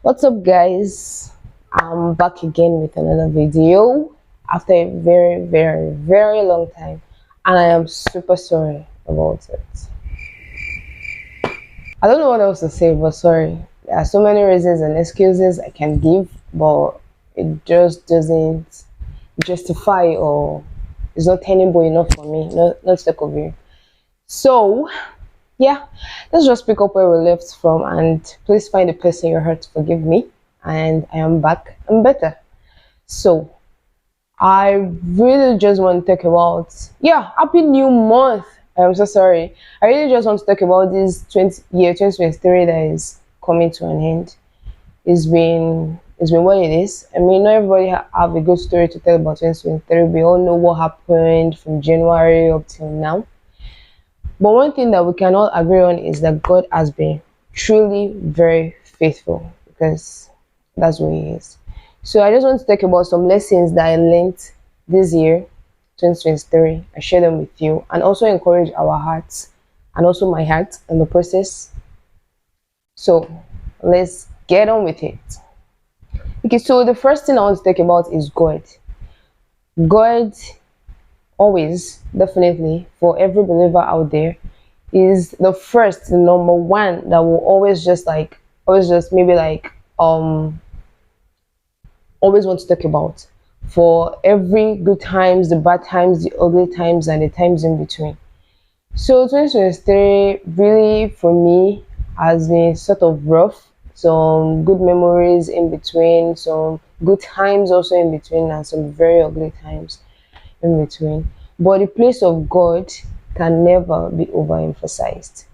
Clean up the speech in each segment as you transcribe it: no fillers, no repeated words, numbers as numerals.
What's up, guys? I'm back again with another video after a very long time, and I am super sorry about it. I don't know what else to say, but sorry. There are so many reasons and excuses I can give, but it just doesn't justify or it's not tenable enough for me. Not stuck of you. So, yeah, let's just pick up where we left from, and please find the person you hurt to forgive me. And I am back and better. So I really just want to talk about, yeah, happy new month. I'm so sorry. I really just want to talk about this 2023 that is coming to an end. It's been what it is. I mean, not everybody have a good story to tell about 2023. We all know what happened from January up till now. But one thing that we can all agree on is that God has been truly very faithful, because that's what He is. So I just want to talk about some lessons that I learned this year, 2023. I share them with you and also encourage our hearts and also my heart in the process. So let's get on with it. Okay, so the first thing I want to talk about is God. God always, definitely, for every believer out there, is the first, the number one that will always just maybe always want to talk about, for every good times, the bad times, the ugly times, and the times in between. So 2023 really for me has been sort of rough. Some good memories in between, some good times also in between, and some very ugly times in between. But the place of God can never be overemphasized,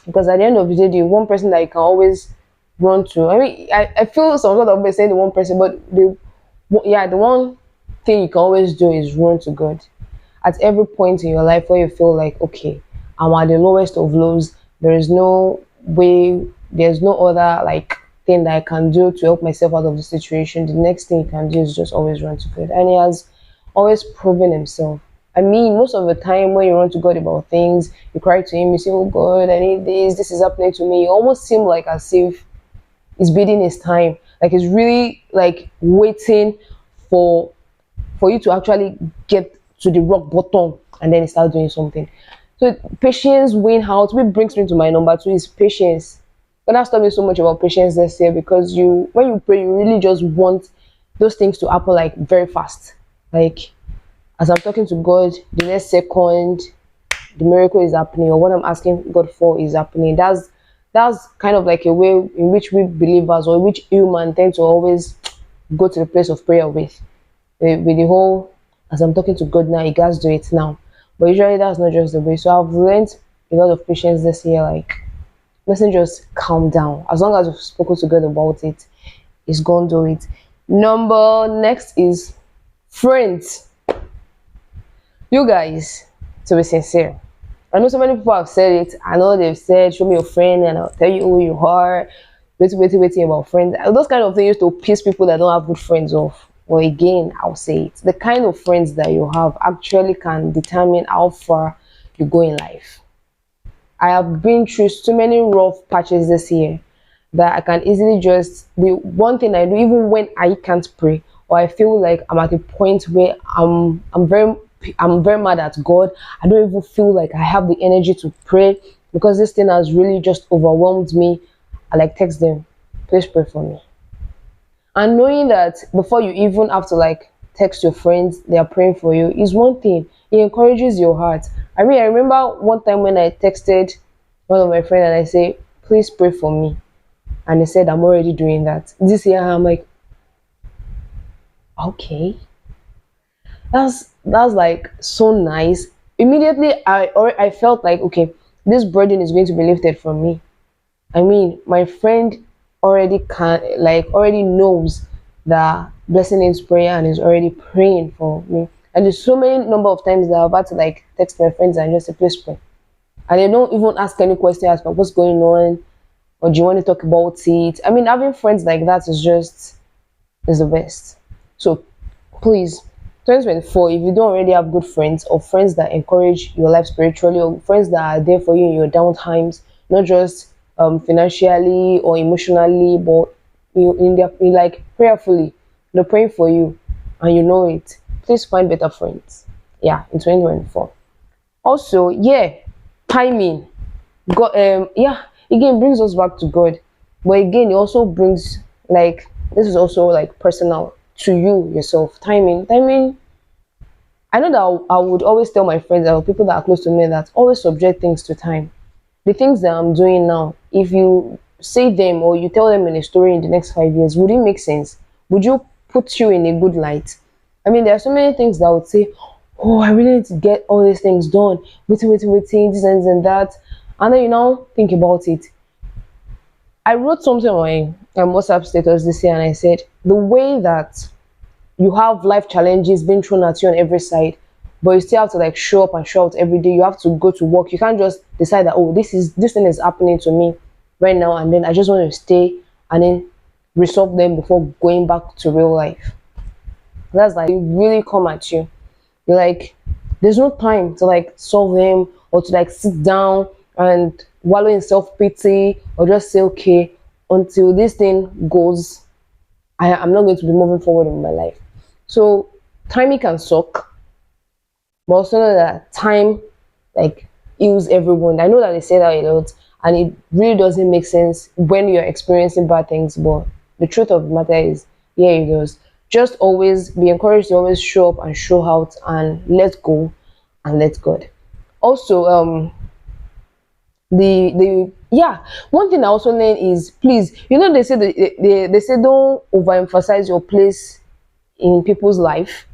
because at the end of the day, the one person that you can always run to. I mean, I feel some sort of way saying the one person, but the one thing you can always do is run to God. At every point in your life where you feel like, okay, I'm at the lowest of lows, there is no way, there's no other thing that I can do to help myself out of the situation. The next thing you can do is just always run to God. And He has always proven Himself. I mean, most of the time when you run to God about things, you cry to Him, you say, oh God, I need this is happening to me. You almost seem like as if He's beating His time. Like He's really waiting for you to actually get to the rock bottom and then He start doing something. So patience win out, which brings me to my number two, is patience. But that's taught me so much about patience this year, because when you pray, you really just want those things to happen very fast. As I'm talking to God, the next second the miracle is happening, or what I'm asking God for is happening. That's kind of like a way in which we believers, or which human, tend to always go to the place of prayer with the whole, as I'm talking to God now, He guys do it now. But usually that's not just the way. So I've learned a lot of patience this year. Listen, just calm down. As long as you've spoken to God about it, He's gonna do it. Next is friends. You guys, to be sincere, I know so many people have said it. I know they've said, show me your friend and I'll tell you who you are. Waiting about friends. Those kind of things used to piss people that don't have good friends off. Well, again, I'll say it. The kind of friends that you have actually can determine how far you go in life. I have been through so many rough patches this year that I can easily the one thing I do, even when I can't pray, or I feel like I'm at a point where I'm very mad at God. I don't even feel like I have the energy to pray, because this thing has really just overwhelmed me. I text them, please pray for me. And knowing that before you even have to text your friends, they are praying for you, is one thing. It encourages your heart. I mean, I remember one time when I texted one of my friends and I say, please pray for me. And they said, I'm already doing that. This year I'm like, okay. That's so nice. Immediately I felt like, okay, this burden is going to be lifted from me. I mean, my friend already knows the blessing is prayer and is already praying for me. And there's so many number of times that I've had to text my friends and just say, please pray. And they don't even ask any questions about what's going on, or do you want to talk about it. I mean, having friends like that is the best. So please, 2024, if you don't already have good friends, or friends that encourage your life spiritually, or friends that are there for you in your down times, not just financially or emotionally, but like prayerfully, they're praying for you, and you know it. Please find better friends. Yeah, in 2024. Also, yeah, timing. God, yeah, again brings us back to God, but again, it also brings, like, this is also like personal to you yourself. Timing. I know that I would always tell my friends or people that are close to me that always subject things to time. The things that I'm doing now, if you say them or you tell them in a story in the next 5 years, would it make sense? Would you put you in a good light? I mean, there are so many things that I would say, oh, I really need to get all these things done. Waiting, this and that. And then you now think about it. I wrote something on my WhatsApp status this year and I said, the way that you have life challenges being thrown at you on every side, but you still have to like show up and show out every day. You have to go to work. You can't just decide that, oh, this thing is happening to me right now, and then I just want to stay and then resolve them before going back to real life. That's like, they really come at you. You're like, there's no time to like solve them or to like sit down and wallow in self-pity or just say, okay, until this thing goes, I'm not going to be moving forward in my life. So timing can suck, but also know that time like heals everyone. I know that they say that a lot, and it really doesn't make sense when you're experiencing bad things. But the truth of the matter is, yeah, it does. Just always be encouraged to always show up and show out and let go and let God. Also, the yeah, one thing I also learned is, please, you know, they say they say don't overemphasize your place in people's life.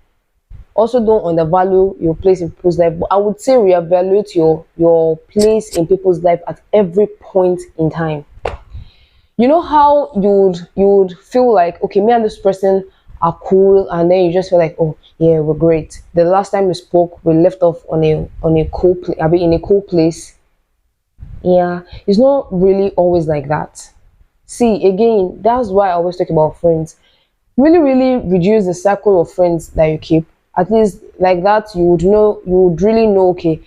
Also, don't undervalue your place in people's life. But I would say reevaluate your place in people's life at every point in time. You know how you would feel like, okay, me and this person are cool, and then you just feel like, oh yeah, we're great. The last time we spoke, we left off on a cool I mean, in a cool place. Yeah, it's not really always like that. See, again, that's why I always talk about friends. Really reduce the circle of friends that you keep. At least like that, you would really know, okay,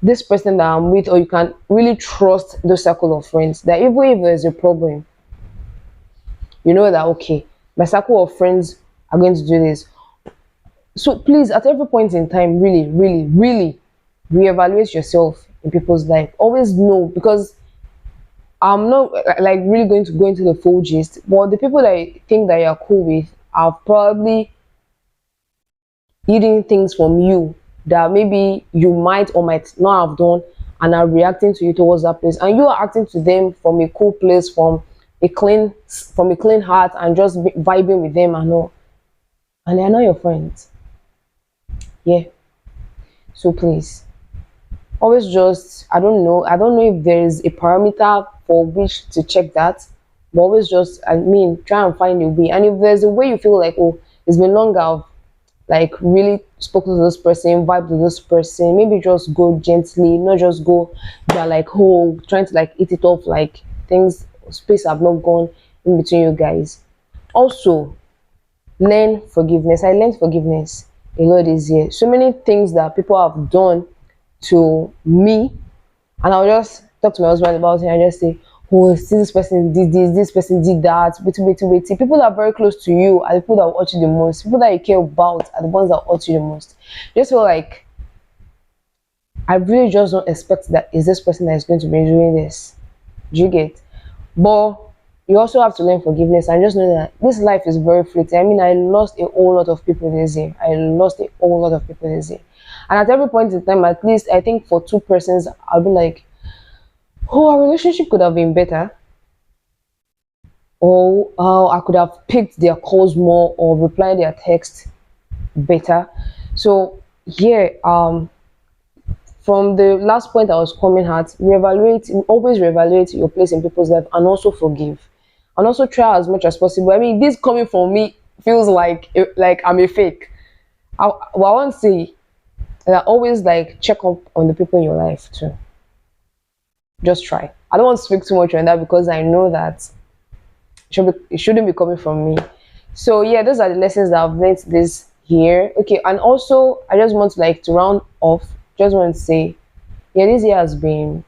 this person that I'm with, or you can really trust the circle of friends, that even if there's a problem, you know that, okay, my circle of friends are going to do this. So please, at every point in time, really reevaluate yourself in people's life. Always know, because I'm not like really going to go into the full gist, but the people that you think that you're cool with are probably hiding things from you that maybe you might or might not have done, and are reacting to you towards that place, and you are acting to them from a cool place, a clean heart, and just vibing with them and all, and they're not your friends. Yeah. So please, always just, I don't know if there is a parameter for which to check that, but always just, I mean, try and find a way. And if there's a way you feel like, oh, it's been long I've like really spoken to this person, vibe to this person, maybe just go gently, not just go they're like, oh, trying to like eat it off, like things, space have not gone in between you guys. Also, learn forgiveness. I learned forgiveness a lot this year. So many things that people have done to me, and I'll just talk to my husband about it and just say, oh, see, this person did this person did that. Wait. People that are very close to you are the people that will hurt you the most. People that you care about are the ones that will hurt you the most. Just feel like, I really just don't expect that is this person that is going to be doing this. Do you get? But you also have to learn forgiveness and just know that this life is very fleeting. I mean, I lost a whole lot of people this year. And at every point in time, at least I think for two persons, I'll be like, oh, our relationship could have been better. Or I could have picked their calls more or replied their text better. So yeah, from the last point I was coming at, always reevaluate your place in people's life, and also forgive. And also try as much as possible. I mean, this coming from me feels like I'm a fake. I want to say that always like check up on the people in your life too. Just try. I don't want to speak too much on that because I know that it shouldn't be coming from me. So yeah, those are the lessons that I've learned this year. Okay, and also I just want to like to round off. Just want to say, yeah, this year has been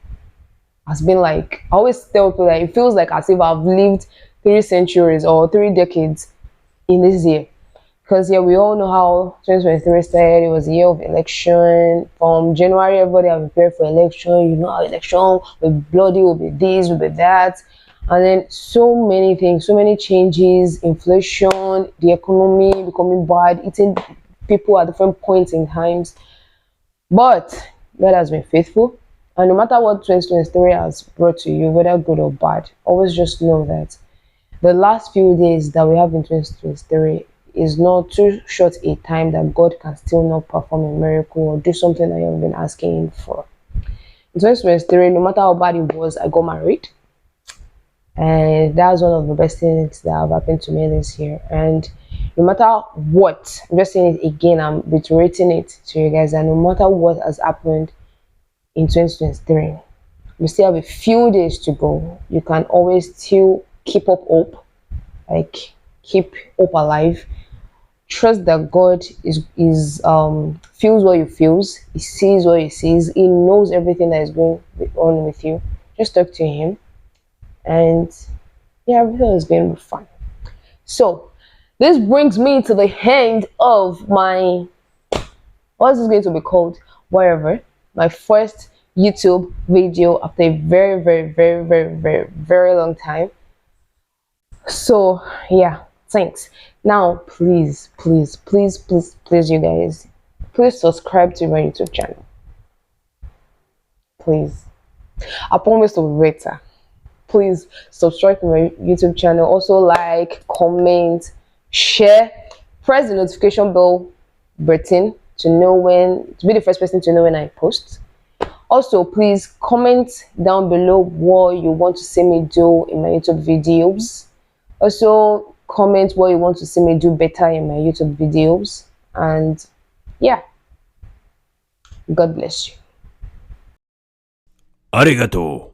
like, I always tell people that it feels like as if I've lived 3 centuries or 3 decades in this year. Because yeah, we all know how 2023 started. It was a year of election. From January, everybody have prepared for election. You know how election will be bloody, will be this, will be that. And then so many things, so many changes, inflation, the economy becoming bad, eating people at different points in times. But God has been faithful. And no matter what 2023 has brought to you, whether good or bad, always just know that the last few days that we have in 2023 is not too short a time that God can still not perform a miracle or do something that you have been asking Him for. In 2023, no matter how bad it was, I got married. And that's one of the best things that have happened to me this year. And no matter what, I'm just saying it again, I'm reiterating it to you guys, and no matter what has happened in 2023, we still have a few days to go. You can always still keep up hope, like keep hope alive. Trust that God is feels what you feels. He sees what he sees. He knows everything that is going on with you. Just talk to him, and yeah, everything is going to be fine. So this brings me to the end of my, what's this going to be called? Whatever. My first YouTube video after a very, very, very, very, very, very long time. So yeah, thanks. Now please, please, please, please, please, you guys, please subscribe to my YouTube channel. Please. I promise to be better. Please subscribe to my YouTube channel. Also like, comment, share, press the notification bell button to know when, to be the first person to know when I post. Also, please comment down below what you want to see me do in my YouTube videos. Also, comment what you want to see me do better in my YouTube videos. And yeah, God bless you. Arigato.